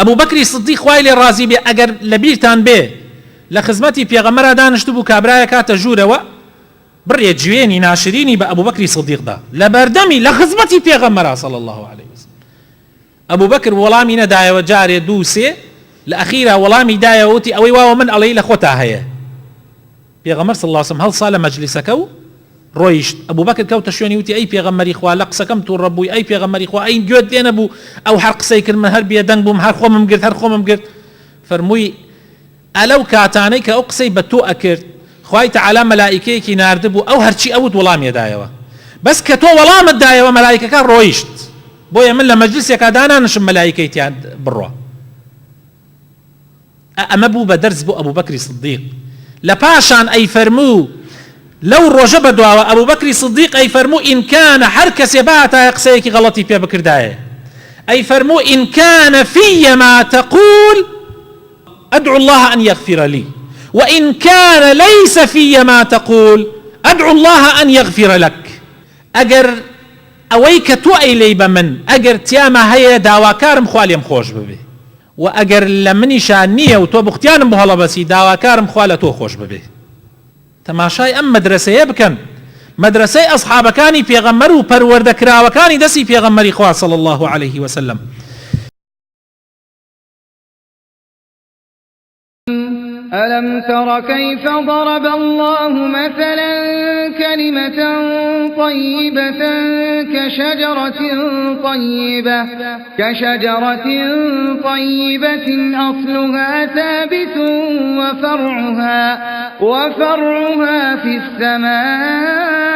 أبو بكر الصديق خوای لێ ڕازی بێ ئەگەر لە بیرتان بێ لە خزمەتی پێغەمبەرا دانیشت بوو کابرایە کاتە ژوورەوە بڕێ جوێنی ناشرینی بە ئەبوو بەکری سدیقدا لە بەردەمی لە خزمەتی پێغەمبەرا صلی الله عليه وسلم. ئەبوو بەکر وەڵامی نەدایەوە جارێ دوو سێ لە ئەخیرا وەڵامی دایەوە وتی ئەوەی واوە من ئەڵێی لە خۆتا هەیە. پێغەمبەر صلی الله عليه وسلم هەڵسا لە مەجلیسەکە و ڕۆیشت. ئەبوو بەکر کەوتە شوێنی وتی ئەی پێغەمبەری خوا لە قسەکەم تووڕە بووی، ئەی پێغەمبەری خوا ئەی گوێت لێ نەبوو ئەو هەر قسەی کرد من هەر بێدەنگ بووم هەر خۆمم گرت هەر خۆمم گرت. فەرمووی ئەلەو کاتانەی کە ئەو قسەی بە تۆ ئەکرد خوای تەعالا مەلائیکەیەکی ناردبوو ئەو هەرچی ئەوت وەڵامیەدایەوە، بەس کە تۆ وەڵامت دایەوە مەلائیکەکە ڕۆیشت. بۆیە من لە مەجلیسێکا دانانشم مەلائیکەیتیان بڕۆ. ئەمە بوو بە دەرز بۆ ئەبوو بەکری سدیق. لە پاشان ئەی فەرموو لەو ڕۆژە بەدواوە ئەبوو بەکری سدیق ئەی فەرموو ئین کانە هەر کەسێ باتایە قسەیەکی غەڵەتی پێ بکردایە ئەی فەرموو ئین کانە فیە ما تەقول أدعو الله أن يغفر لي وإن كان ليس في ما تقول أدعو الله أن يغفر لك. أجر أويك توأي لي بمن أجر تياما هيا داواكارم خواليم خوش ببي وأجر لمني شانية وتو بختيانم بهلا بسي داواكارم خوالتو خوش ببي. تماشاي أم مدرسة يبكن مدرسة أصحاب كاني بيغمروا برورد كراوة كاني دسي بيغمري خواه صلى الله عليه وسلم. ألم تر كيف ضرب الله مثلا كلمة طيبة كشجرة طيبة أصلها ثابت وفرعها في السماء